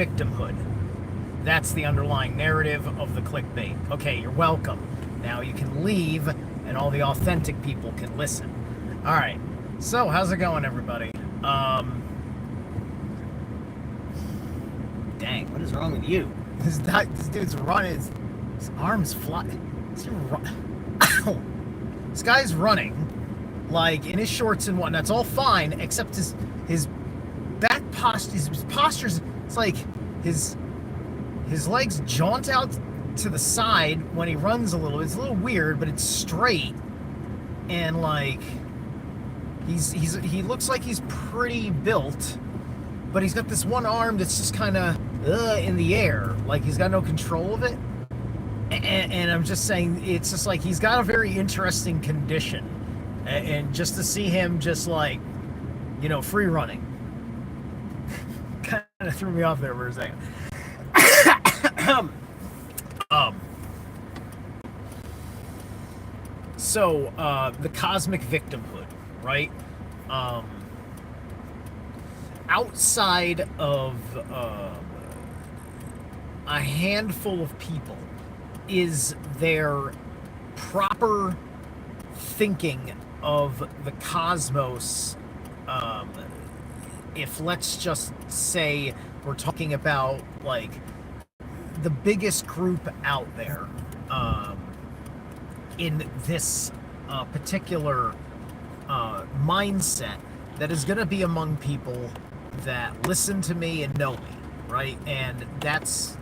victimhood. That's the underlying narrative of the clickbait. Okay, you're welcome. Now you can leave, and all the authentic people can listen. All right. So, how's it going, everybody? Dang, what is wrong with you? This dude's running. His arms fly. This guy's running, like in his shorts and whatnot. That's all fine, except his back posture. His posture's. It's like his legs jaunt out to the side when he runs a little. It's a little weird, but it's straight, and like he looks like he's pretty built, but he's got this one arm that's just kind of in the air, like he's got no control of it. And I'm just saying, it's just like he's got a very interesting condition, and just to see him just like, free running, kind of threw me off there for a second. So the cosmic victimhood, right? Outside of a handful of people, is there proper thinking of the cosmos? If let's just say we're talking about like the biggest group out there in this particular mindset that is going to be among people that listen to me and know me, right? And that's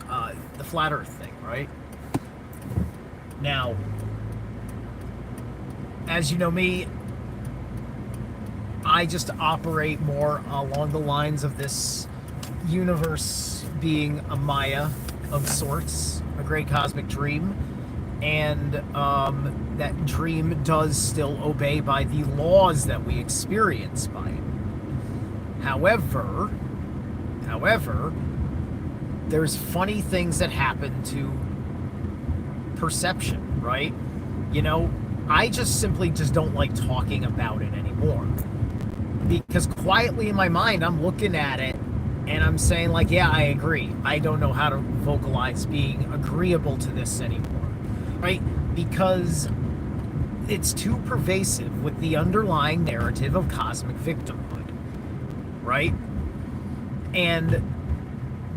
the flat earth thing, right? Now, as you know me, I just operate more along the lines of this universe being a Maya of sorts, a great cosmic dream, and that dream does still obey by the laws that we experience by it. However, there's funny things that happen to perception, right? I just simply don't like talking about it anymore, because quietly in my mind I'm looking at it and I'm saying like, yeah, I agree. I don't know how to vocalize being agreeable to this anymore, right? Because it's too pervasive with the underlying narrative of cosmic victimhood, right? And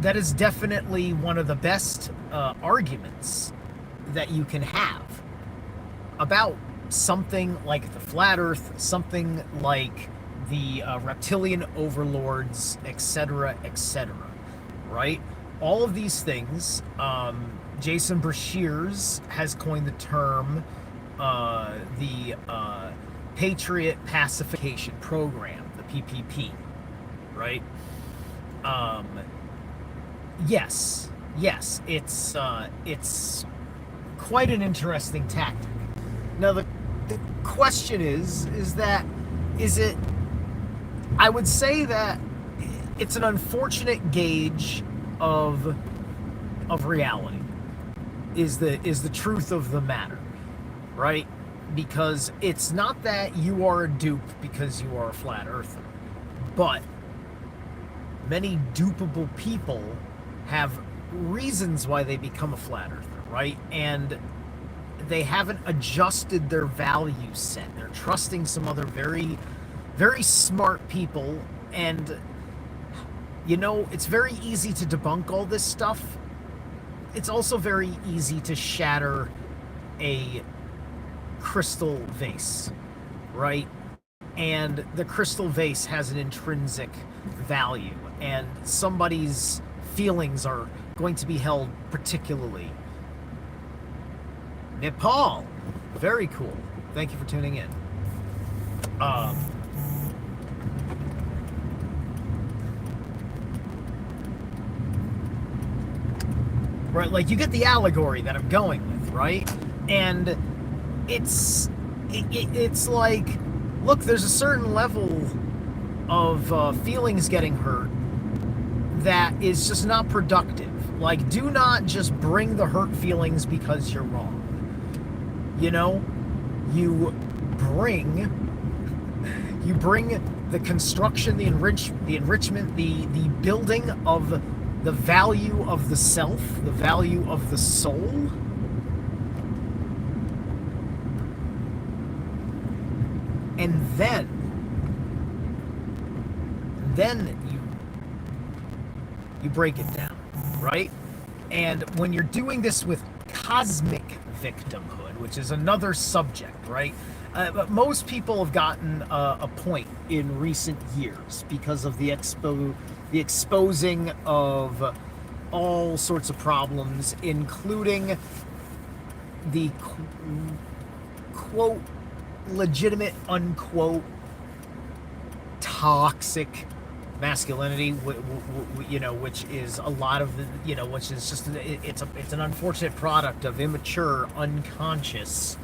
that is definitely one of the best arguments that you can have about something like the flat earth, something like the reptilian overlords, etc., right? All of these things, Jason Breshears has coined the term the Patriot Pacification Program, the PPP, right? Yes, it's quite an interesting tactic. Now the question is it? I would say that it's an unfortunate gauge of reality. Is the truth of the matter, right? Because it's not that you are a dupe because you are a flat earther, but many dupeable people have reasons why they become a flat earther, right? And they haven't adjusted their value set. They're trusting some other very, very smart people, and it's very easy to debunk all this stuff. It's also very easy to shatter a crystal vase, right? And the crystal vase has an intrinsic value, and somebody's feelings are going to be held particularly. Nepal, very cool. Thank you for tuning in. Right, like you get the allegory that I'm going with, right? And it's like, look, there's a certain level of feelings getting hurt that is just not productive. Like, do not just bring the hurt feelings because you're wrong. You bring the construction, the enrichment, the building of the value of the self, the value of the soul. And then you break it down, right? And when you're doing this with cosmic victimhood, which is another subject, right? But most people have gotten a point in recent years because of the exposing of all sorts of problems, including the quote legitimate unquote toxic masculinity, you know, which is a lot of the, you know, which is just it's an unfortunate product of immature, unconscious,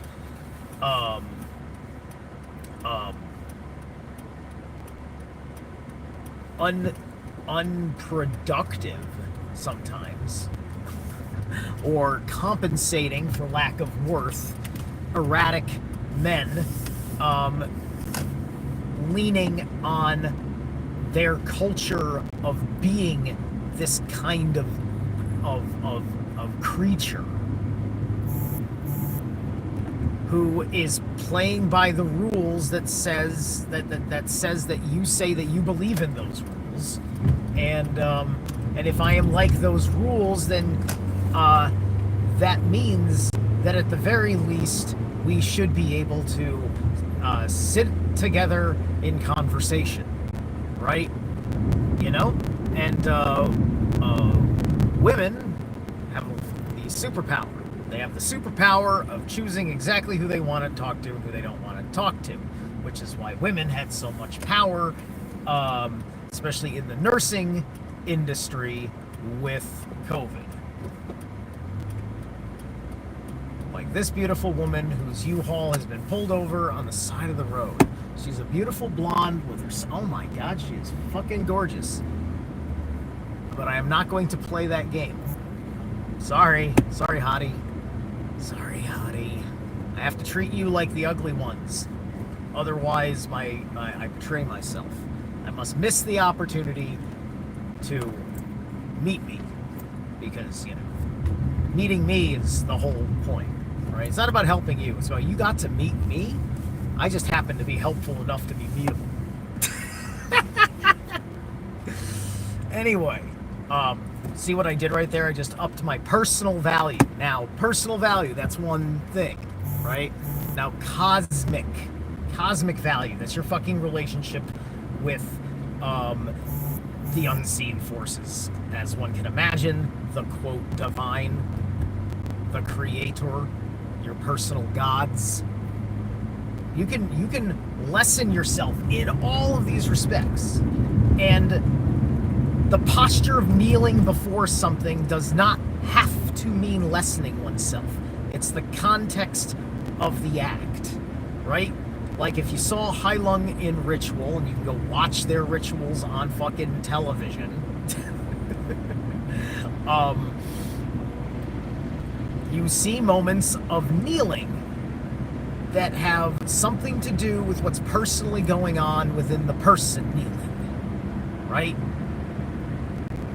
unproductive sometimes, or compensating for lack of worth, erratic men, leaning on their culture of being this kind of creature who is playing by the rules that says that you say that you believe in those rules, and if I am like those rules, then that means that at the very least we should be able to sit together in conversation, right? You know, and women have the superpower. They have the superpower of choosing exactly who they want to talk to and who they don't want to talk to, which is why women had so much power, especially in the nursing industry with COVID. Like this beautiful woman whose U-Haul has been pulled over on the side of the road. She's a beautiful blonde with her... Oh my God, she is fucking gorgeous. But I am not going to play that game. Sorry hottie. Sorry, hottie. I have to treat you like the ugly ones. Otherwise, I betray myself. I must miss the opportunity to meet me. Because, you know, meeting me is the whole point, right? It's not about helping you. It's about you got to meet me. I just happen to be helpful enough to be meetable. Anyway, see what I did right there? I just upped my personal value. Now, personal value, that's one thing, right? Now, cosmic value, that's your fucking relationship with the unseen forces. As one can imagine, the quote divine, the creator, your personal gods. You can lessen yourself in all of these respects. And the posture of kneeling before something does not have to mean lessening oneself. It's the context of the act, right? Like if you saw Hai Lung in Ritual, and you can go watch their rituals on fucking television, you see moments of kneeling that have something to do with what's personally going on within the person kneeling, right?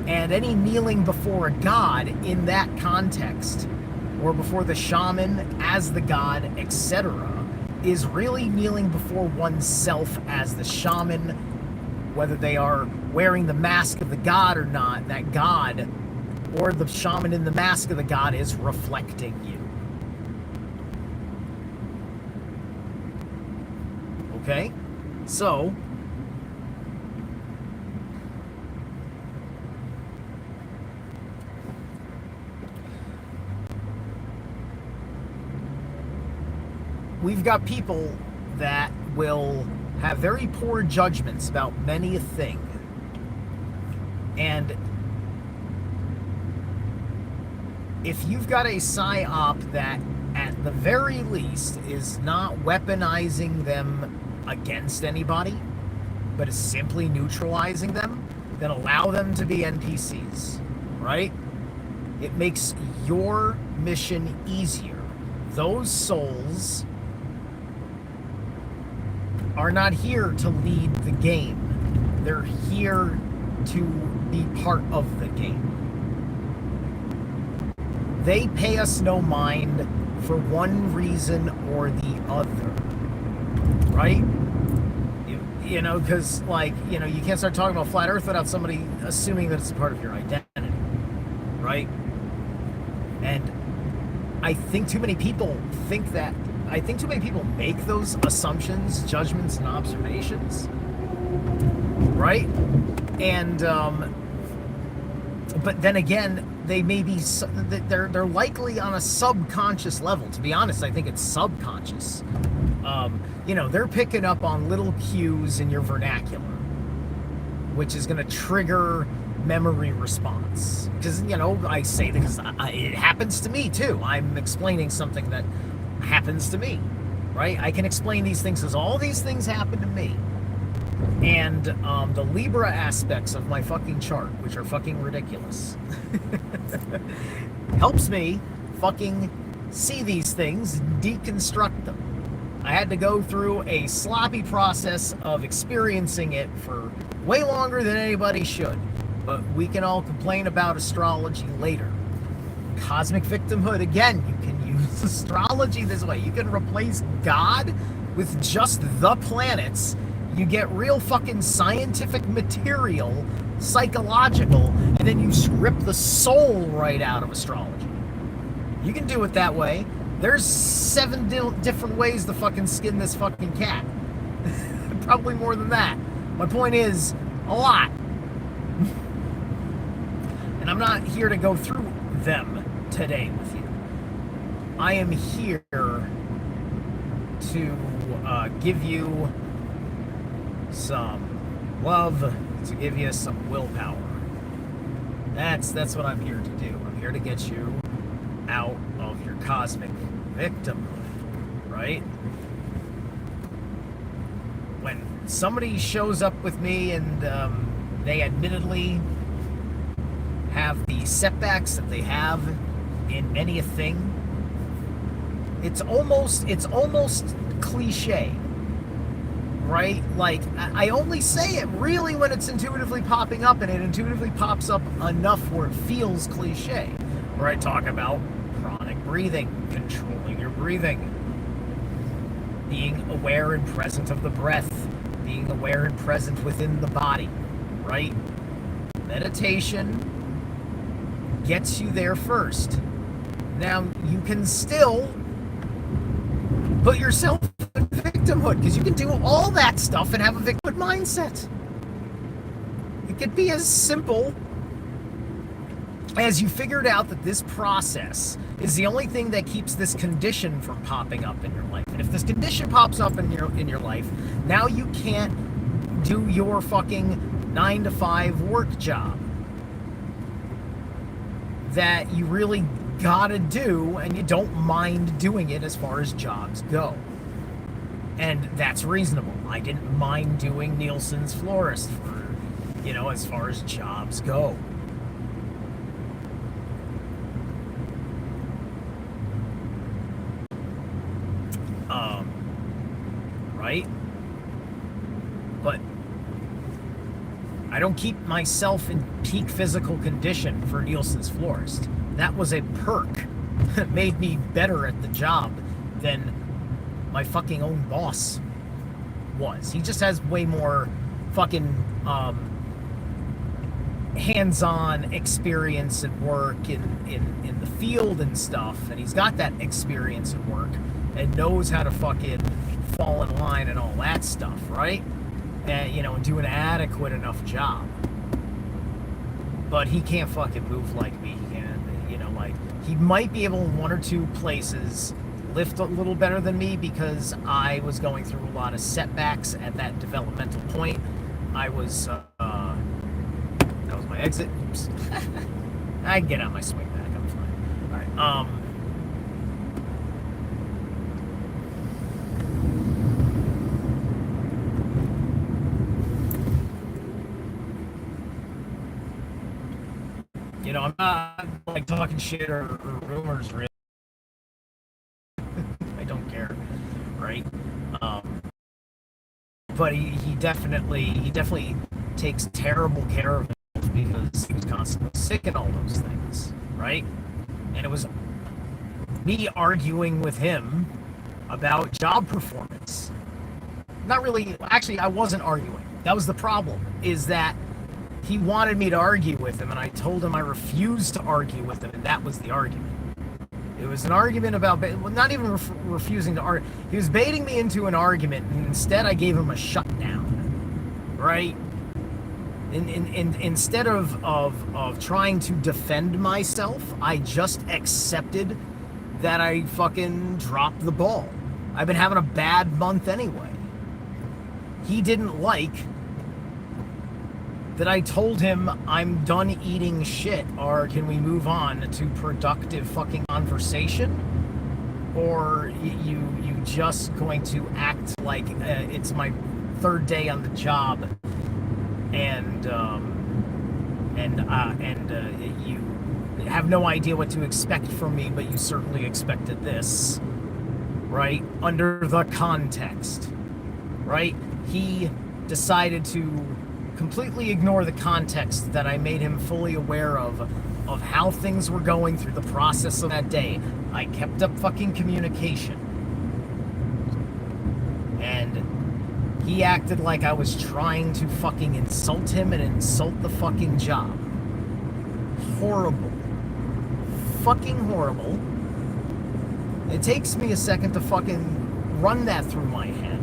And any kneeling before a god in that context, or before the shaman as the god, etc., is really kneeling before oneself as the shaman, whether they are wearing the mask of the god or not. That god, or the shaman in the mask of the god, is reflecting you. Okay? So, we've got people that will have very poor judgments about many a thing. And if you've got a psyop that, at the very least, is not weaponizing them against anybody, but is simply neutralizing them, then allow them to be NPCs, right? It makes your mission easier. Those souls are not here to lead the game. They're here to be part of the game. they pay us no mind for one reason or the other, right? You know, because, like, you know, you can't start talking about flat Earth without somebody assuming that it's a part of your identity, right? And I think too many people think that. I think too many people make those assumptions, judgments, and observations, right? And but then again, they may be they're likely on a subconscious level. To be honest, I think it's subconscious. You know, they're picking up on little cues in your vernacular, which is going to trigger memory response. Because, you know, I say that because it happens to me too. I'm explaining something that happens to me, right? I can explain these things as all these things happen to me. And the Libra aspects of my fucking chart, which are fucking ridiculous, helps me fucking see these things, deconstruct them. I had to go through a sloppy process of experiencing it for way longer than anybody should. But we can all complain about astrology later. Cosmic victimhood, again, you can use astrology this way. You can replace God with just the planets. You get real fucking scientific material, psychological, and then you rip the soul right out of astrology. You can do it that way. There's 7 different ways to fucking skin this fucking cat. Probably more than that. My point is, a lot. And I'm not here to go through them today with you. I am here to give you some love, to give you some willpower. That's what I'm here to do. I'm here to get you out of your cosmic victimhood, right? When somebody shows up with me and they admittedly have the setbacks that they have in many a thing, it's almost cliche, right? Like, I only say it really when it's intuitively popping up, and it intuitively pops up enough where it feels cliche, where I talk about pranic breathing, controlling your breathing, being aware and present of the breath, being aware and present within the body, right? Meditation gets you there first. Now, you can still put yourself in victimhood, because you can do all that stuff and have a victimhood mindset. It could be as simple as you figured out that this process is the only thing that keeps this condition from popping up in your life. And if this condition pops up in your life, now you can't do your fucking 9-to-5 work job that you really gotta do, and you don't mind doing it as far as jobs go. And that's reasonable. I didn't mind doing Nielsen's Florist for, as far as jobs go. Right? But I don't keep myself in peak physical condition for Nielsen's Florist. That was a perk that made me better at the job than my fucking own boss was. He just has way more fucking hands-on experience at work in the field and stuff, and he's got that experience at work and knows how to fucking fall in line and all that stuff, right? And, and do an adequate enough job. But he can't fucking move like me. He can, he might be able in one or two places lift a little better than me, because I was going through a lot of setbacks at that developmental point. I was, that was my exit. Oops. I can get on my swing back. I'm fine. All right. I'm not like talking shit or rumors, really. I don't care, right? But he definitely takes terrible care of himself, because he was constantly sick and all those things, right? And it was me arguing with him about job performance. Not really, actually, I wasn't arguing. That was the problem, is that he wanted me to argue with him, and I told him I refused to argue with him, and that was the argument. It was an argument about, well, not even refusing to argue. He was baiting me into an argument, and instead I gave him a shutdown, right? Instead of trying to defend myself, I just accepted that I fucking dropped the ball. I've been having a bad month anyway. He didn't like that I told him I'm done eating shit, or can we move on to productive fucking conversation? Or you just going to act like it's my third day on the job, and you have no idea what to expect from me, but you certainly expected this, right? Under the context, right? He decided to completely ignore the context that I made him fully aware of how things were going through the process of that day. I kept up fucking communication. And he acted like I was trying to fucking insult him and insult the fucking job. Horrible. Fucking horrible. It takes me a second to fucking run that through my head.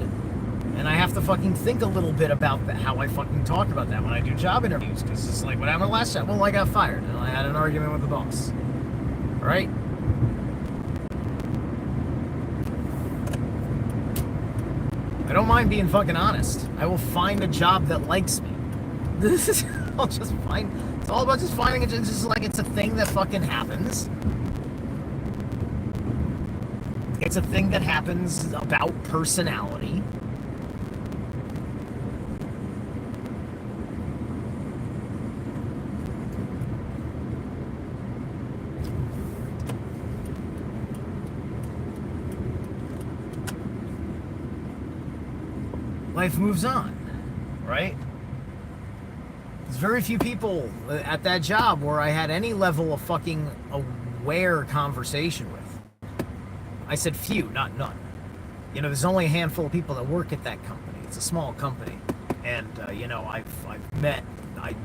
And I have to fucking think a little bit about how I fucking talk about that when I do job interviews. Because it's like, what happened last job? Well, I got fired. And I had an argument with the boss. Right? I don't mind being fucking honest. I will find a job that likes me. This is, I'll just find, it's all about just finding it. It's just like, it's a thing that fucking happens. It's a thing that happens about personality. Life moves on, right? There's very few people at that job where I had any level of fucking aware conversation with. I said few, not none. You know, there's only a handful of people that work at that company. It's a small company. And, you know, I've met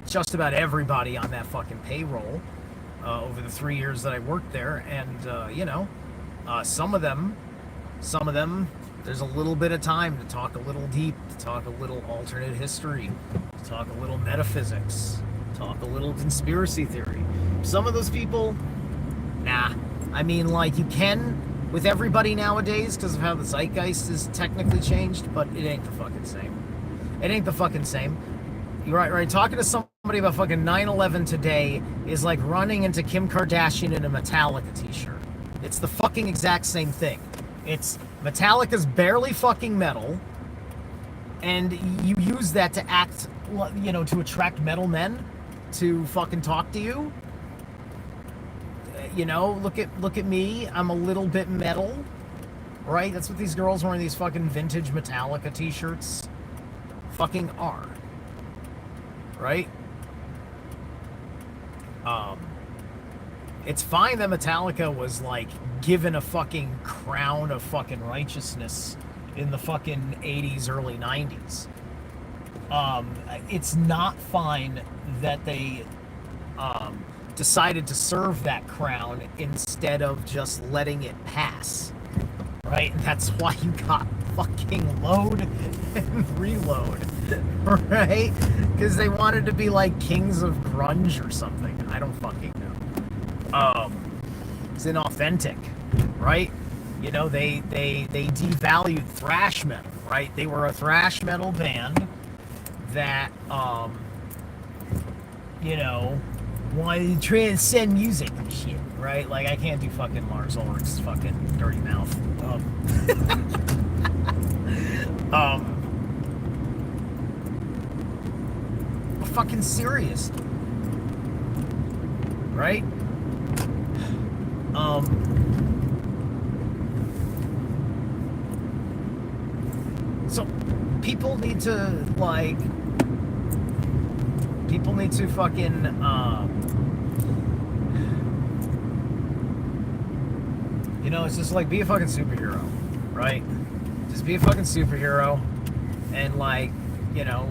just about everybody on that fucking payroll over the 3 years that I worked there. And, you know, some of them, there's a little bit of time to talk a little deep, to talk a little alternate history, to talk a little metaphysics, talk a little conspiracy theory. Some of those people, nah. I mean, like, you can with everybody nowadays because of how the zeitgeist is technically changed, but it ain't the fucking same. It ain't the fucking same. You're right. Talking to somebody about fucking 9/11 today is like running into Kim Kardashian in a Metallica t-shirt. It's the fucking exact same thing. It's Metallica's barely fucking metal, and you use that to act, you know, to attract metal men to fucking talk to you. You know, look at me. I'm a little bit metal, right? That's what these girls wearing these fucking vintage Metallica t-shirts fucking are, right? It's fine that Metallica was like given a fucking crown of fucking righteousness in the fucking 80s, early 90s. It's not fine that they decided to serve that crown instead of just letting it pass, right? And that's why you got fucking Load and Reload, right? Because they wanted to be like kings of grunge or something. I don't fucking know. It's inauthentic, right? You know, they devalued thrash metal, right? They were a thrash metal band that, you know, wanted to transcend music and shit, right? Like, I can't do fucking Lars Ulrich's fucking dirty mouth. But fucking serious, right? So people need to fucking You know, it's just like, be a fucking superhero, right? Just be a fucking superhero, and like, you know,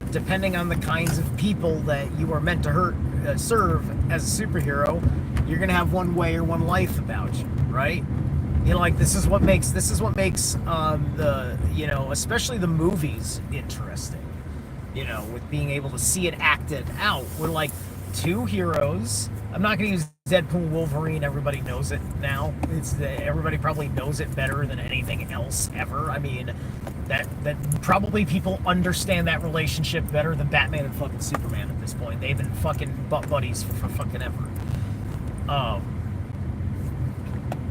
depending on the kinds of people that you are meant to serve as a superhero, you're gonna have one way or one life about you, right? You know, like this is what makes the, you know, especially the movies interesting. You know, with being able to see it acted out. We're like two heroes. I'm not going to use Deadpool Wolverine. Everybody knows it now. Everybody probably knows it better than anything else ever. I mean, that probably people understand that relationship better than Batman and fucking Superman at this point. They've been fucking butt buddies for fucking ever.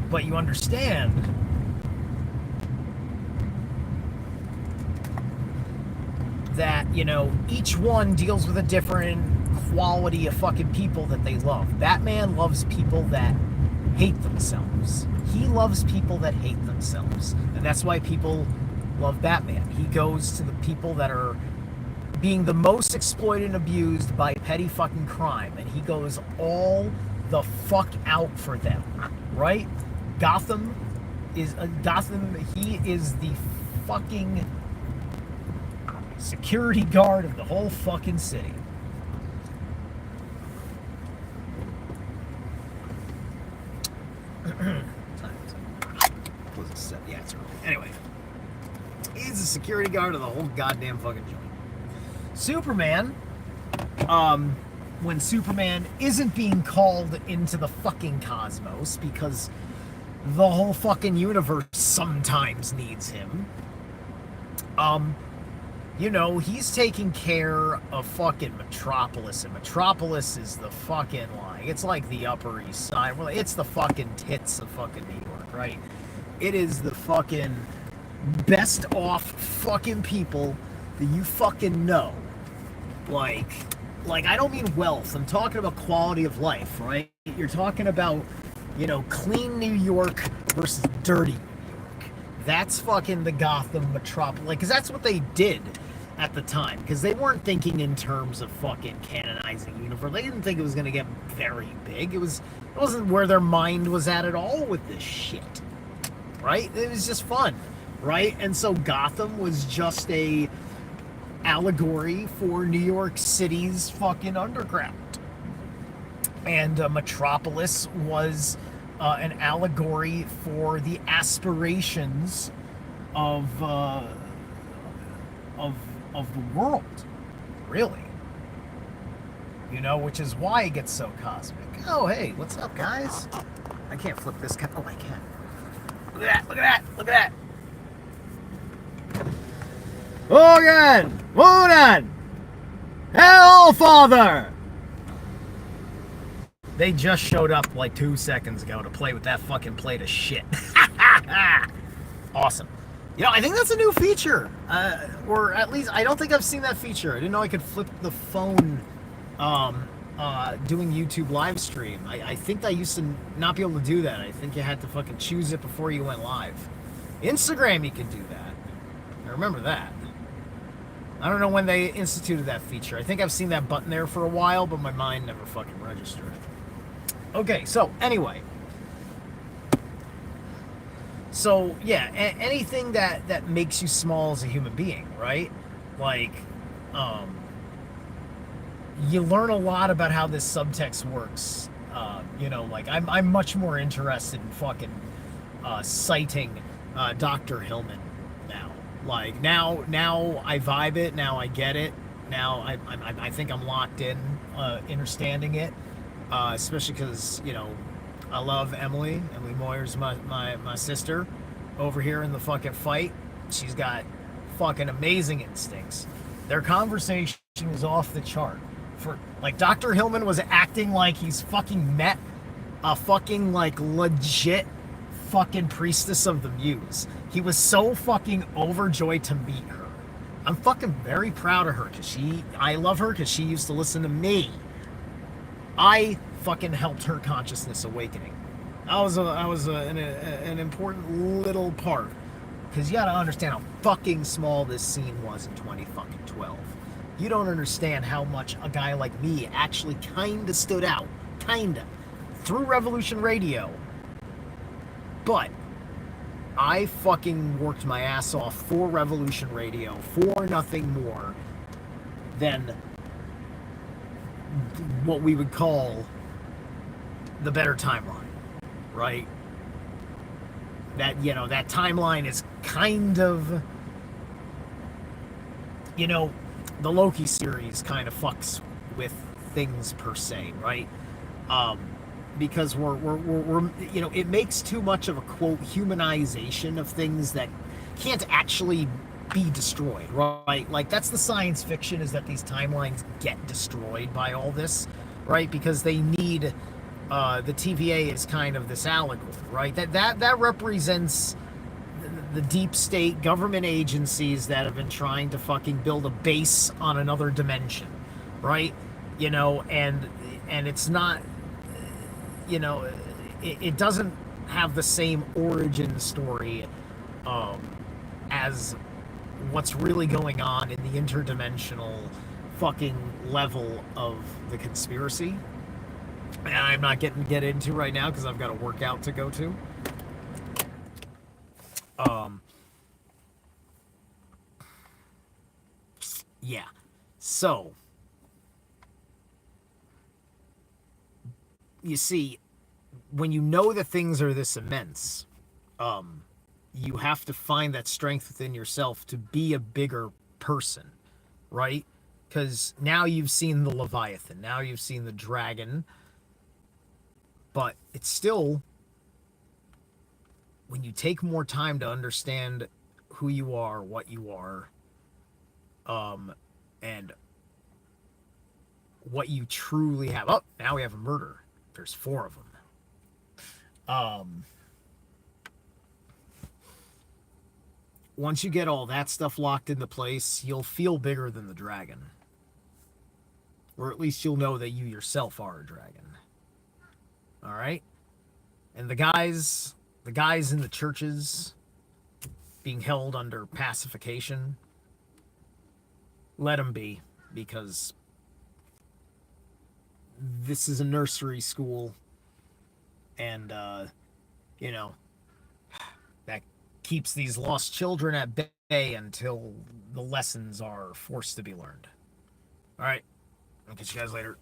But you understand that, you know, each one deals with a different quality of fucking people that they love. Batman loves people that hate themselves. He loves people that hate themselves. And that's why people love Batman. He goes to the people that are being the most exploited and abused by petty fucking crime. And he goes all the fuck out for them. Right? Gotham, he is the fucking security guard of the whole fucking city. Yeah, it's early. Anyway, he's the security guard of the whole goddamn fucking joint. Superman, when Superman isn't being called into the fucking cosmos because the whole fucking universe sometimes needs him, you know, he's taking care of fucking Metropolis, and Metropolis is the fucking, like, it's like the Upper East Side. Well, it's the fucking tits of fucking New York, right? It is the fucking best off fucking people that you fucking know. Like, I don't mean wealth. I'm talking about quality of life, right? You're talking about, you know, clean New York versus dirty New York. That's fucking the Gotham Metropolis, because that's what they did at the time, because they weren't thinking in terms of fucking canonizing universe. They didn't think it was going to get very big. It wasn't where their mind was at all with this shit, right? It was just fun, right? And so Gotham was just a allegory for New York City's fucking underground, and Metropolis was an allegory for the aspirations of the world, really. You know, which is why it gets so cosmic. Oh, hey, what's up, guys? I can't flip this. Oh, I can. Look at that! Look at that! Look at that! Morgan! Moonan! Hell, Father! They just showed up like 2 seconds ago to play with that fucking plate of shit. Awesome. You know, I think that's a new feature. Or at least, I don't think I've seen that feature. I didn't know I could flip the phone doing YouTube live stream. I think I used to not be able to do that. I think you had to fucking choose it before you went live. Instagram, you could do that. I remember that. I don't know when they instituted that feature. I think I've seen that button there for a while, but my mind never fucking registered. Okay, so anyway. So, yeah, anything that makes you small as a human being, right? Like, you learn a lot about how this subtext works. You know, like, I'm much more interested in fucking citing Dr. Hillman now. Like, now I vibe it, now I get it, now I think I'm locked in, understanding it, especially because, you know, I love Emily Moyer's my sister over here in the fucking fight. She's got fucking amazing instincts. Their conversation was off the chart. For like, Dr. Hillman was acting like he's fucking met a fucking like legit fucking priestess of the muse. He was so fucking overjoyed to meet her. I'm fucking very proud of her because I love her because she used to listen to me. I fucking helped her consciousness awakening. I was an important little part, because you gotta understand how fucking small this scene was in 2012. You don't understand how much a guy like me actually kinda stood out, through Revolution Radio, But I fucking worked my ass off for Revolution Radio for nothing more than what we would call the better timeline, right? That, you know, that timeline is kind of, you know, the Loki series kind of fucks with things per se, right? Because we're you know, it makes too much of a quote humanization of things that can't actually be destroyed, right? Like that's the science fiction, is that these timelines get destroyed by all this, right? Because they need the TVA is kind of this allegory, right? That represents the deep state government agencies that have been trying to fucking build a base on another dimension, right? You know, and it's not, you know, it doesn't have the same origin story as what's really going on in the interdimensional fucking level of the conspiracy. And I'm not getting get into right now because I've got a workout to go to. Yeah. So you see, when you know that things are this immense, you have to find that strength within yourself to be a bigger person, right? Because now you've seen the Leviathan, now you've seen the dragon, but it's still, when you take more time to understand who you are, what you are, and what you truly have. Oh, now we have a murder. There's 4 of them. Once you get all that stuff locked into place, you'll feel bigger than the dragon. Or at least you'll know that you yourself are a dragon. All right? And the guys in the churches being held under pacification, let them be, because this is a nursery school, and you know, that keeps these lost children at bay until the lessons are forced to be learned. All right, I'll catch you guys later.